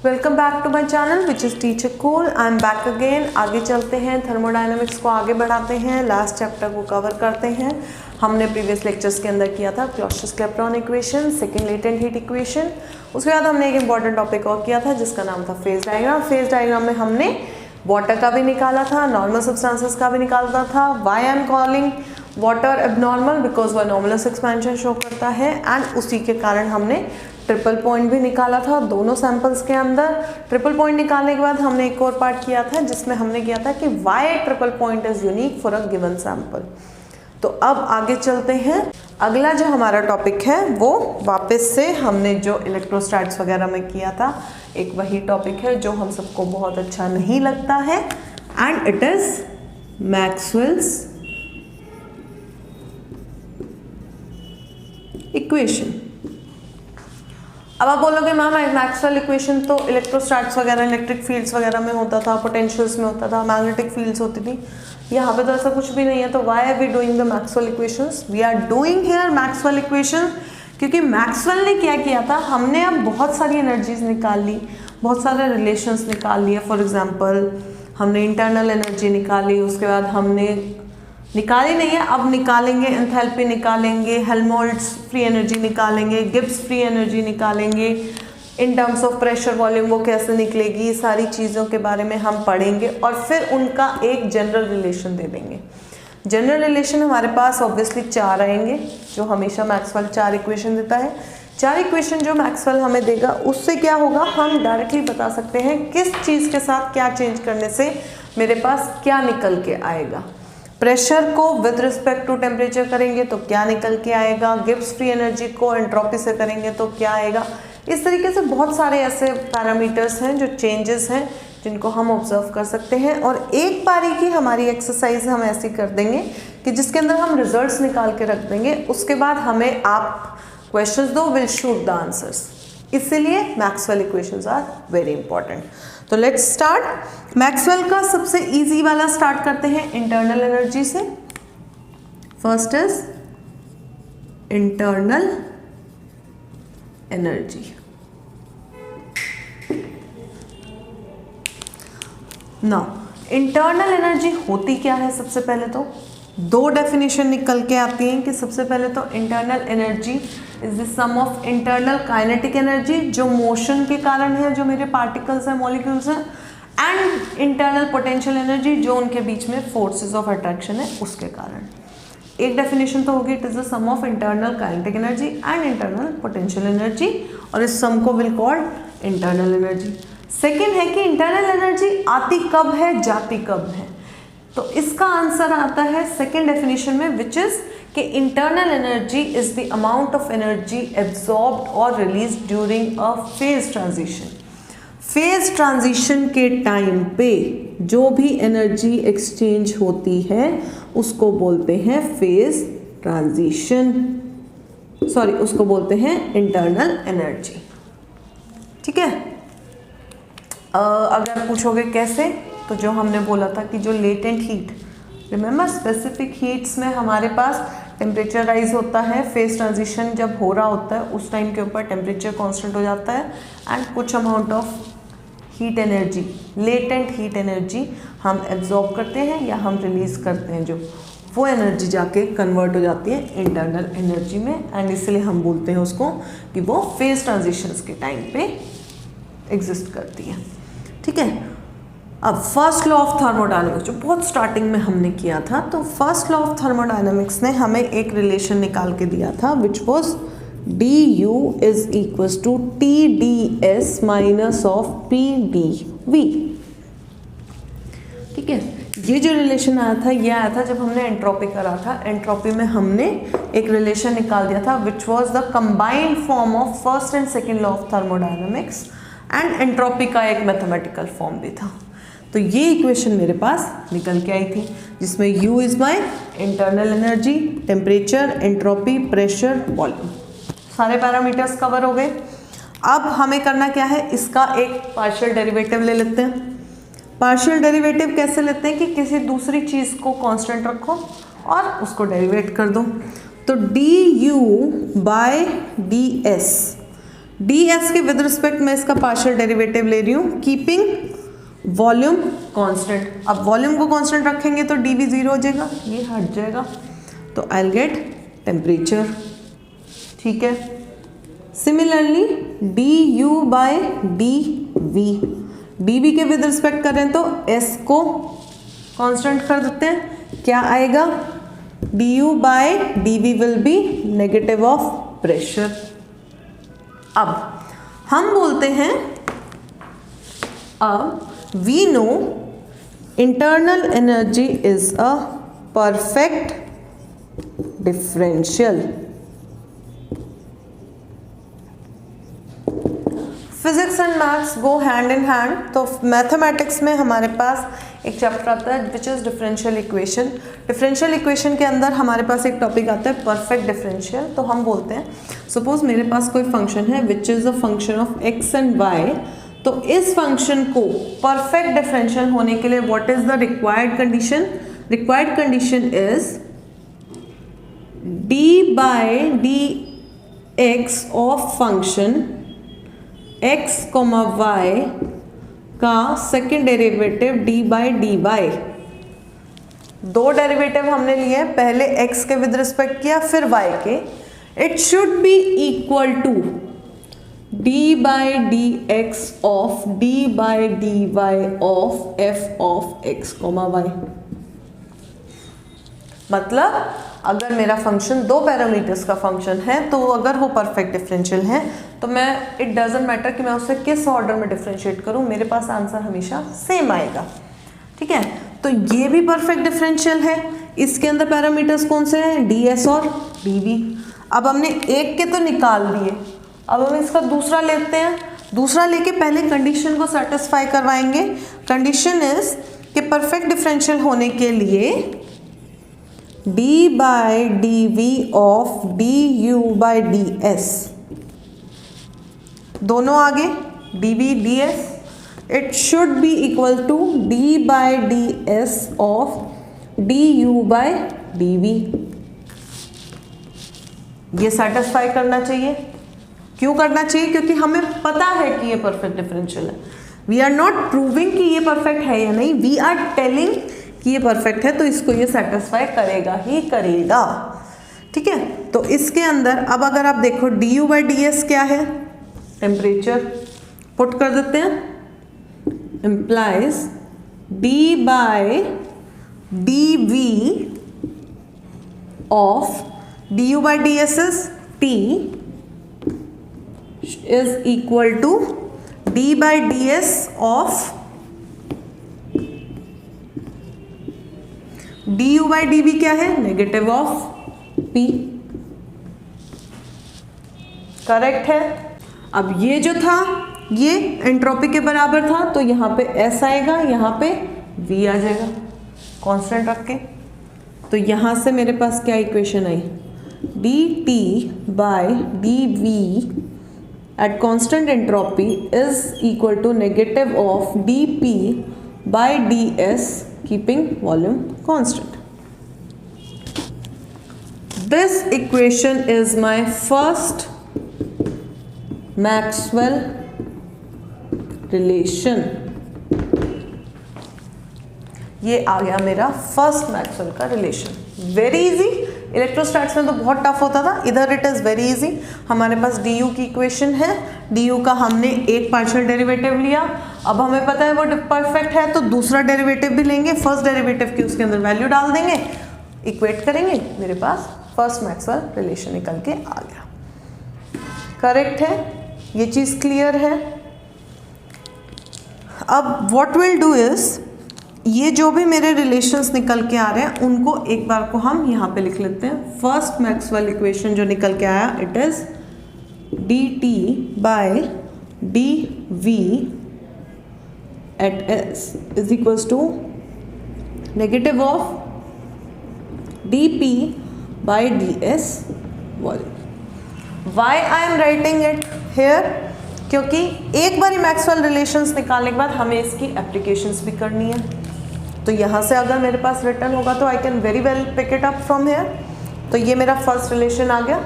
Welcome back to my channel which is teacher cool. I am back again. आगे चलते हैं, thermodynamics को आगे बढ़ाते हैं, लास्ट चैप्टर को कवर करते हैं। हमने प्रीवियस लेक्चर्स के अंदर किया था Clausius-Clapeyron equation, second latent heat equation. उसके बाद हमने एक इंपॉर्टेंट टॉपिक और किया था जिसका नाम था फेज डायग्राम। फेज डायग्राम में हमने वाटर का भी निकाला था, नॉर्मल सब्सटेंसेस का भी निकालता था। Why I am calling water abnormal because वह नॉर्मलस एक्सपेंशन शो करता है, एंड उसी के कारण हमने ट्रिपल पॉइंट भी निकाला था दोनों सैंपल्स के अंदर। ट्रिपल पॉइंट निकालने के बाद हमने एक और पार्ट किया था जिसमें हमने किया था कि why triple point is unique for a given sample. तो अब आगे चलते हैं। अगला जो हमारा टॉपिक है वो वापस से हमने जो इलेक्ट्रोस्टैट्स वगैरह में किया था, एक वही टॉपिक है जो हम सबको बहुत अच्छा नहीं लगता है, and it is Maxwell's equation. अब आप बोलोगे मैम मैक्सवेल इक्वेशन तो इलेक्ट्रोस्टैट्स वगैरह, इलेक्ट्रिक फील्ड्स वगैरह में होता था, पोटेंशियल्स में होता था, मैग्नेटिक फील्ड्स होती थी। यहाँ पे तो ऐसा कुछ भी नहीं है। तो why are we doing the Maxwell equations? We are doing here Maxwell equation क्योंकि मैक्सवेल ने क्या किया था, हमने अब बहुत सारी एनर्जीज निकाल ली, बहुत सारे रिलेशंस निकाल लिए। फॉर एग्जाम्पल हमने इंटरनल एनर्जी निकाली, उसके बाद हमने निकाली नहीं है, अब निकालेंगे, एंथैल्पी निकालेंगे, हेल्महोल्ट्ज फ्री एनर्जी निकालेंगे, गिब्स फ्री एनर्जी निकालेंगे, in terms of pressure volume वो कैसे निकलेगी, सारी चीज़ों के बारे में हम पढ़ेंगे और फिर उनका एक जनरल रिलेशन दे देंगे। जनरल रिलेशन हमारे पास ऑब्वियसली 4 आएंगे, जो हमेशा मैक्सवेल 4 इक्वेशन देता है। 4 इक्वेशन जो मैक्सवेल हमें देगा उससे क्या होगा, हम डायरेक्टली बता सकते हैं किस चीज़ के साथ क्या चेंज करने से मेरे पास क्या निकल के आएगा। प्रेशर को विद रिस्पेक्ट टू टेम्परेचर करेंगे तो क्या निकल के आएगा, गिब्स फ्री एनर्जी को एंट्रोपी से करेंगे तो क्या आएगा। इस तरीके से बहुत सारे ऐसे पैरामीटर्स हैं जो चेंजेस हैं जिनको हम ऑब्जर्व कर सकते हैं। और एक बारी की हमारी एक्सरसाइज हम ऐसी कर देंगे कि जिसके अंदर हम रिजल्ट्स निकाल के रख देंगे, उसके बाद हमें आप क्वेश्चंस दो, विल शूट द आंसर्स। इसीलिए Maxwell equations are very important. तो लेट्स स्टार्ट। मैक्सवेल का सबसे इजी वाला स्टार्ट करते हैं इंटरनल एनर्जी से। First is internal energy. Now internal energy होती क्या है? सबसे पहले तो 2 डेफिनेशन निकल के आती हैं कि सबसे पहले तो internal energy is the sum of internal kinetic energy जो मोशन के कारण है, जो मेरे पार्टिकल्स हैं, मॉलिक्यूल्स हैं, एंड इंटरनल पोटेंशियल एनर्जी जो उनके बीच में फोर्सेस ऑफ अट्रैक्शन है उसके कारण। एक डेफिनेशन तो होगी it is the sum of internal kinetic energy and internal potential energy, और इस सम को will call internal energy. Second है कि इंटरनल एनर्जी आती कब है, जाती कब है। तो इसका आंसर आता है सेकेंड डेफिनेशन में, विच इज कि internal energy is the amount of energy absorbed और release during a phase transition. Phase transition के टाइम पे जो भी एनर्जी एक्सचेंज होती है उसको बोलते हैं फेज ट्रांजिशन, सॉरी उसको बोलते हैं इंटरनल एनर्जी। ठीक है। अगर पूछोगे कैसे, तो जो हमने बोला था कि जो latent heat, remember specific heats में हमारे पास टेम्परेचर राइज होता है, फेज ट्रांजिशन जब हो रहा होता है उस टाइम के ऊपर टेम्परेचर कांस्टेंट हो जाता है, एंड कुछ amount of heat energy, latent heat energy हम एब्जॉर्ब करते हैं या हम रिलीज करते हैं, जो वो एनर्जी जाके कन्वर्ट हो जाती है इंटरनल एनर्जी में, एंड इसलिए हम बोलते हैं उसको कि वो फेज ट्रांजिशंस के टाइम पे एग्जिस्ट करती है। ठीक है। अब फर्स्ट लॉ ऑफ थर्मोडायनेमिक्स जो बहुत स्टार्टिंग में हमने किया था, तो फर्स्ट लॉ ऑफ थर्मोडायनेमिक्स ने हमें एक रिलेशन निकाल के दिया था which was du is equals to TdS minus of PdV। ठीक है। ये जो रिलेशन आया था, ये आया था जब हमने एंट्रोपी करा था। एंट्रोपी में हमने एक रिलेशन निकाल दिया था which was the combined form of first and second law of thermodynamics, and entropy का एक मैथमेटिकल फॉर्म भी था। तो ये इक्वेशन मेरे पास निकल के आई थी जिसमें U is my internal energy, temperature, entropy, pressure, volume, सारे पैरामीटर्स कवर हो गए। अब हमें करना क्या है, इसका एक पार्शियल डेरिवेटिव ले लेते हैं। पार्शियल डेरिवेटिव कैसे लेते हैं कि किसी दूसरी चीज़ को कांस्टेंट रखो और उसको डेरिवेट कर दो। तो du by ds ds के विद रिस्पेक्ट में इसका पार्शियल डेरिवेटिव ले रही हूँ, कीपिंग वॉल्यूम कांस्टेंट। अब वॉल्यूम को कांस्टेंट रखेंगे तो dv 0 हो जाएगा, ये हट जाएगा, तो आई विल गेट टेम्परेचर। ठीक है, similarly du by dv, dv के विद रिस्पेक्ट करें तो s को कांस्टेंट कर देते हैं, क्या आएगा, du by dv will be negative of pressure. अब हम बोलते हैं, अब we know internal energy is a perfect differential. Physics and maths go hand in hand, तो मैथमेटिक्स में हमारे पास एक चैप्टर आता है which is differential equation. Differential equation के अंदर हमारे पास एक टॉपिक आता है परफेक्ट डिफरेंशियल। तो हम बोलते हैं, सपोज मेरे पास कोई फंक्शन है which is a function of X and Y, तो इस फंक्शन को परफेक्ट डिफरेंशियल होने के लिए what is the required condition? Required condition is d by D X of function x, y का second derivative d by D Y. दो derivative हमने लिए, पहले x के विद रिस्पेक्ट किया, फिर y के। It should be equal to d by D X of d by D Y of f of x, y। मतलब अगर मेरा फंक्शन दो पैरामीटर्स का फंक्शन है, तो अगर वो परफेक्ट डिफरेंशियल है, तो मैं, इट डजेंट मैटर कि मैं उसे किस ऑर्डर में डिफरेंशिएट करूं, मेरे पास आंसर हमेशा सेम आएगा। ठीक है, तो ये भी परफेक्ट डिफरेंशियल है। इसके अंदर पैरामीटर्स कौन से हैं? ds और dv। अब हमने एक के तो निकाल दिए, अब हम इसका दूसरा लेते हैं। दूसरा लेके पहले कंडीशन को सेटिस्फाई करवाएंगे। कंडीशन इज कि परफेक्ट डिफरेंशियल होने के लिए d by d v of du by d s, दोनों आगे dv ds, it should be equal to d by d s of du by dv। ये सेटिस्फाई करना चाहिए। क्यों करना चाहिए? क्योंकि हमें पता है कि ये परफेक्ट डिफरेंशियल है। वी आर नॉट प्रूविंग कि ये परफेक्ट है या नहीं, वी आर टेलिंग कि ये परफेक्ट है, तो इसको ये सेटिस्फाई करेगा ही करेगा। ठीक है, तो इसके अंदर अब अगर आप देखो du बाई डी एस क्या है? टेम्परेचर। पुट कर देते हैं, implies d by d v of du by d s is t is equal to d by d s of du by d v क्या है? Negative of p। करेक्ट है। अब ये जो था ये एंट्रोपी के बराबर था, तो यहाँ पे s आएगा, यहाँ पे v आ जाएगा कांस्टेंट रख के। तो यहाँ से मेरे पास क्या इक्वेशन आई? dt by dv at constant entropy is equal to negative of dp by ds keeping volume constant. This equation is my first Maxwell relation. ये आ गया मेरा फर्स्ट मैक्सवेल का रिलेशन। Very easy. इलेक्ट्रोस्टैट्स में तो बहुत tough होता था, इधर इट इज़ वेरी इजी। हमारे पास du की इक्वेशन है, du का हमने एक पार्शियल डेरिवेटिव लिया, अब हमें पता है वो परफेक्ट है, तो दूसरा डेरिवेटिव भी लेंगे, फर्स्ट डेरिवेटिव की उसके अंदर वैल्यू डाल देंगे, इक्वेट करेंगे, मेरे पास फर्स्ट मैक्सवेल रिलेशन निकल के आ गया। करेक्ट है, ये चीज़ क्लियर है। अब व्हाट विल डू इज, ये जो भी मेरे रिलेशंस निकल के आ रहे हैं उनको एक बार को हम यहाँ पे लिख लेते हैं। फर्स्ट मैक्सवेल इक्वेशन जो निकल के आया, it is dt by dv at s is equals to negative of dp by ds volume. Why I am writing it here? क्योंकि एक बार मैक्सवेल रिलेशंस निकालने के बाद हमें इसकी एप्लीकेशंस भी करनी है। तो यहाँ से अगर मेरे पास रिटर्न होगा तो I can very well pick it up from here. तो ये मेरा फर्स्ट रिलेशन आ गया।